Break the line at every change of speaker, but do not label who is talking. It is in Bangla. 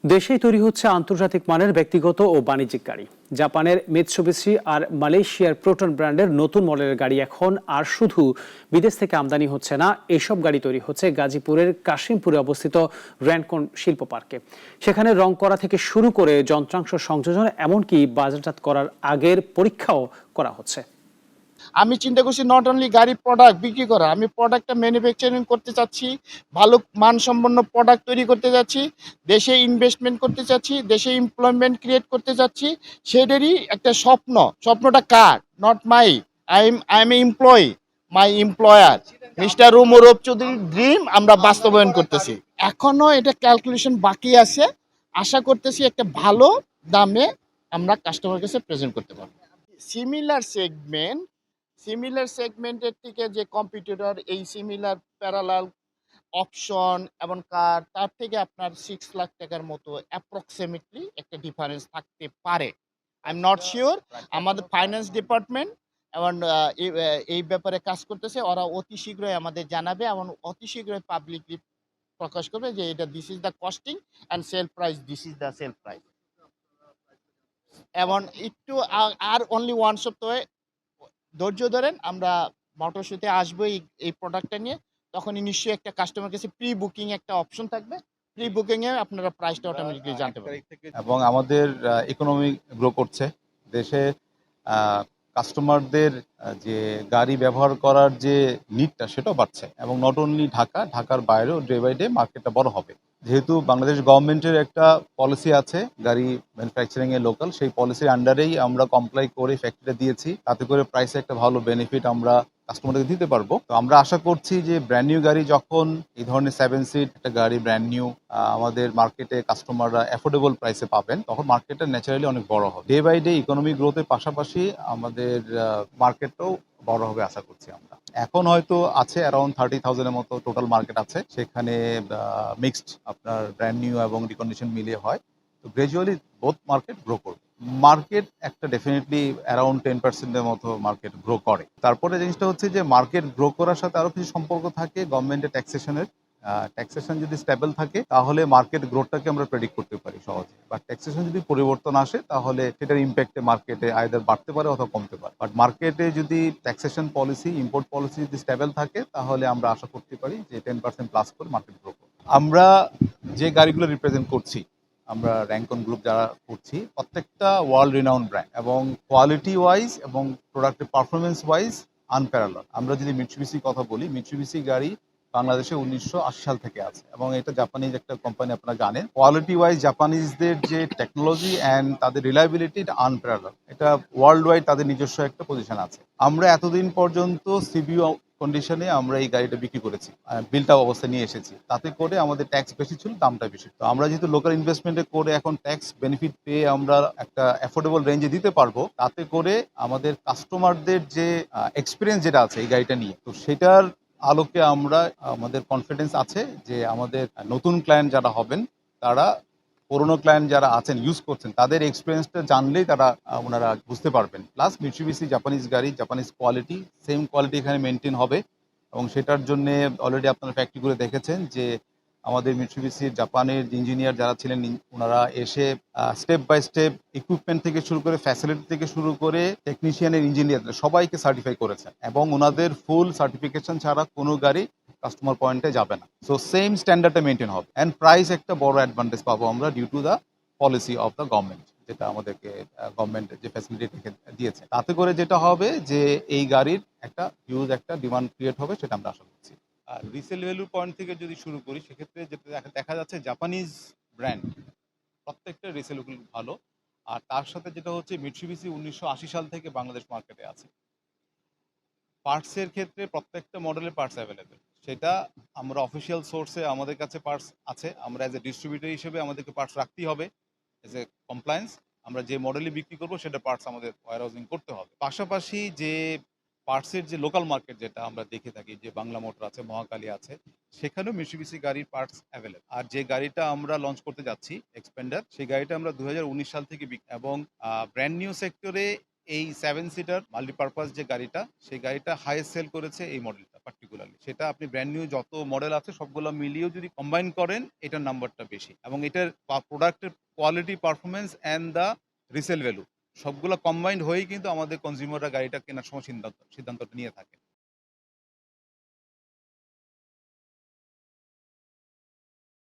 দেশেই তৈরি হচ্ছে আন্তর্জাতিক মানের ব্যক্তিগত ও বাণিজ্যিক গাড়ি। জাপানের মিৎসুবিশি আর মালয়েশিয়ার প্রোটন ব্র্যান্ডের নতুন মডেলের গাড়ি এখন আর শুধু বিদেশ থেকে আমদানি হচ্ছে না, এসব গাড়ি তৈরি হচ্ছে গাজীপুরের কাশিমপুরে অবস্থিত র্যানকন শিল্প পার্কে। সেখানে রং করা থেকে শুরু করে যন্ত্রাংশ সংযোজন, এমনকি বাজারজাত করার আগের পরীক্ষাও করা হচ্ছে।
আমি চিন্তা করছি নট অনলি গাড়ি প্রোডাক্ট বিক্রি করা, আমি প্রোডাক্টটা ম্যানুফ্যাকচারিং করতে চাচ্ছি, ভালো মানসম্পন্ন প্রোডাক্ট তৈরি করতে যাচ্ছি, দেশে ইনভেস্টমেন্ট করতে চাচ্ছি, দেশে এমপ্লয়মেন্ট ক্রিয়েট করতে চাচ্ছি। সেটারই একটা স্বপ্নটা কার? Not my. I am employee, my employer mister Rumrup চৌধুরীর ড্রিম আমরা বাস্তবায়ন করতেছি। এখনো এটা ক্যালকুলেশন বাকি আছে, আশা করতেছি একটা ভালো দামে আমরা কাস্টমার কাছে প্রেজেন্ট করতে পারবো। সিমিলার সেগমেন্টের থেকে যে কম্পিটিটর এই সিমিলার প্যারালাল অপশন এবং কার, তার থেকে আপনার 6 লাখ টাকার মতো অ্যাপ্রক্সিমেটলি একটা ডিফারেন্স থাকতে পারে। I am not sure. আমাদের ফাইন্যান্স ডিপার্টমেন্ট এবং এই ব্যাপারে কাজ করতেছে, ওরা অতি শীঘ্রই আমাদের জানাবে এবং অতি শীঘ্রই পাবলিকলি প্রকাশ করবে যে এটা this is the costing and sale price, this is the sale price. এবং একটু আর অনলি 1 সপ্তাহ ধৈর্য ধরেন, আমরা মোটর শোতে আসবো এই প্রোডাক্টটা নিয়ে। তখনই নিশ্চয়ই একটা কাস্টমার কাছে প্রি বুকিং একটা অপশন থাকবে, প্রি বুকিং এ আপনারা প্রাইসটা অটোমেটিক্যালি জানতে পারবেন।
এবং আমাদের ইকোনমি গ্রো করছে দেশে। কাস্টমারদের যে গাড়ি ব্যবহার করার যে নিডটা সেটাও বাড়ছে, এবং নট অনলি ঢাকার বাইরেও ডে বাই ডে মার্কেটটা বড় হবে। যেহেতু বাংলাদেশ গভর্নমেন্টের একটা পলিসি আছে গাড়ি ম্যানুফ্যাকচারিং এর লোকাল, সেই পলিসির আন্ডারেই আমরা কমপ্লাই করে ফ্যাক্টরিটা দিয়েছি, তাতে করে প্রাইসে একটা ভালো বেনিফিট আমরা কাস্টমারকে দিতে পারবো। তো আমরা আশা করছি যে ব্র্যান্ড নিউ গাড়ি যখন এই ধরনের 7 সিট একটা গাড়ি ব্র্যান্ড নিউ আমাদের মার্কেটে কাস্টমাররা অ্যাফোর্ডেবল প্রাইসে পাবেন, তখন মার্কেটটা ন্যাচারালি অনেক বড় হবে। ডে বাই ডে ইকোনমিক গ্রোথের পাশাপাশি আমাদের মার্কেটটাও বড় হবে আশা করছি আমরা। এখন হয়তো আছে অ্যারাউন্ড 30,000-এর মতো টোটাল মার্কেট আছে, সেখানে মিক্সড আপনার ব্র্যান্ড নিউ এবং রিকন্ডিশন মিলিয়ে হয়। তো গ্রাজুয়ালি বোথ মার্কেট গ্রো করবে। মার্কেট একটা ডেফিনেটলি অ্যারাউন্ড 10%-এর মতো মার্কেট গ্রো করে। তারপরে জিনিসটা হচ্ছে যে মার্কেট গ্রো করার সাথে আরও কিছু সম্পর্ক থাকে গভর্নমেন্টের ট্যাক্সেশনের। ট্যাক্সেশন যদি স্টেবল থাকে তাহলে মার্কেট গ্রোথটাকে আমরা প্রেডিক্ট করতে পারি সহজে। বাট ট্যাক্সেশন যদি পরিবর্তন আসে তাহলে সেটার ইম্প্যাক্টে মার্কেটে আইদার বাড়তে পারে অথবা কমতে পারে। বাট মার্কেটে যদি ট্যাক্সেশন পলিসি, ইম্পোর্ট পলিসি যদি স্টেবল থাকে তাহলে আমরা আশা করতে পারি যে 10% প্লাস করে মার্কেট গ্রো করবে। আমরা যে গাড়িগুলো রিপ্রেজেন্ট করছি, আমরা র্যাঙ্কন গ্রুপ যারা করছি, প্রত্যেকটা ওয়ার্ল্ড রিনাউন্ড ব্র্যান্ড এবং কোয়ালিটি ওয়াইজ এবং প্রোডাক্টের পারফরমেন্স ওয়াইজ আনপ্যারালাল। আমরা যদি মিৎসুবিশি কথা বলি, মিৎসুবিশি গাড়ি বাংলাদেশে 1980 সাল থেকে আছে এবং এটা জাপানিজ একটা কোম্পানি, আপনারা জানেন। কোয়ালিটি ওয়াইজ জাপানিজদের যে টেকনোলজি অ্যান্ড তাদের রিলায়েবিলিটি এটা আনপ্যারালাল। এটা ওয়ার্ল্ড ওয়াইড তাদের নিজস্ব একটা পজিশন আছে। আমরা এতদিন পর্যন্ত সিবিও কন্ডিশনে আমরা এই গাড়িটা বিক্রি করেছি, বিলটা অবস্থায় নিয়ে এসেছি। তাতে করে আমাদের ট্যাক্স বেশি ছিল, দামটা বেশি। তো আমরা যেহেতু লোকাল ইনভেস্টমেন্টে করে এখন ট্যাক্স বেনিফিট পেয়ে আমরা একটা অ্যাফোর্ডেবল রেঞ্জে দিতে পারবো, তাতে করে আমাদের কাস্টমারদের যে এক্সপিরিয়েন্স যেটা আছে এই গাড়িটা নিয়ে, তো সেটার আলোকে আমরা আমাদের কনফিডেন্স আছে যে আমাদের নতুন ক্লায়েন্ট যারা হবেন তারা পুরোনো ক্লায়েন্ট যারা আছেন ইউজ করছেন তাদের এক্সপিরিয়েন্সটা জানলেই তারা ওনারা বুঝতে পারবেন। প্লাস মিৎসুবিশি জাপানিজ গাড়ি, জাপানিজ কোয়ালিটি, সেম কোয়ালিটি এখানে মেনটেন হবে। এবং সেটার জন্যে অলরেডি আপনারা ফ্যাক্টরিগুলো দেখেছেন যে আমাদের মিৎসুবিশির জাপানের ইঞ্জিনিয়ার যারা ছিলেন ওনারা এসে স্টেপ বাই স্টেপ ইকুইপমেন্ট থেকে শুরু করে ফ্যাসিলিটি থেকে শুরু করে টেকনিশিয়ানের ইঞ্জিনিয়ার সবাইকে সার্টিফাই করেছেন, এবং ওনাদের ফুল সার্টিফিকেশন ছাড়া কোনো গাড়ি কাস্টমার পয়েন্টে যাবে না। সো সেম স্ট্যান্ডার্ডটা মেনটেন হবে, অ্যান্ড প্রাইস একটা বড় অ্যাডভান্টেজ পাবো আমরা due to the policy of the government, যেটা আমাদেরকে গভর্নমেন্ট যে ফ্যাসিলিটি দিয়েছে। তাতে করে যেটা হবে যে এই গাড়ির একটা হিউজ একটা ডিমান্ড ক্রিয়েট হবে, সেটা আমরা আশা করছি। আর রিসেল ভ্যালুর পয়েন্ট থেকে যদি শুরু করি, সেক্ষেত্রে যেটা দেখা যাচ্ছে জাপানিজ ব্র্যান্ড প্রত্যেকটা রিসেলগুলো ভালো। আর তার সাথে যেটা হচ্ছে মিৎসুবিশি 1980 সাল থেকে বাংলাদেশ মার্কেটে আছে। পার্টসের ক্ষেত্রে প্রত্যেকটা মডেলের পার্টস অ্যাভেলেবেল, সেটা আমরা অফিসিয়াল সোর্সে আমাদের কাছে পার্টস আছে। আমরা অ্যাজ এ ডিস্ট্রিবিউটর হিসেবে আমাদেরকে পার্টস রাখতেই হবে অ্যাজ এ কমপ্লায়েন্স। আমরা যে মডেলে বিক্রি করবো সেটা পার্টস আমাদের ওয়্যার হাউজিং করতে হবে। পাশাপাশি যে পার্টসের যে লোকাল মার্কেট যেটা আমরা দেখে থাকি, যে বাংলা মোটর আছে, মহাকালী আছে, সেখানেও মিৎসুবিশি গাড়ির পার্টস অ্যাভেলেবল। আর যে গাড়িটা আমরা লঞ্চ করতে যাচ্ছি এক্সপেন্ডার, সেই গাড়িটা আমরা 2019 সাল থেকে এবং ব্র্যান্ড নিউ সেক্টরে এই 7 সিটার মাল্টিপারপাস যে গাড়িটা, সেই গাড়িটা হাইয়েস্ট সেল করেছে এই মডেলটা পার্টিকুলার। পার্টিকুলারলি, সেটা আপনি ব্র্যান্ড নিউ যত মডেল আছে সবগুলো মিলিয়েও যদি কম্বাইন করেন এটার নাম্বারটা বেশি, এবং এটার প্রোডাক্টের quality, performance and the resale value সবগুলো কম্বাইন্ড হয়েই কিন্তু আমাদের কনজিউমাররা গাড়িটা কেনার সময় সিদ্ধান্তটা নিয়ে থাকে।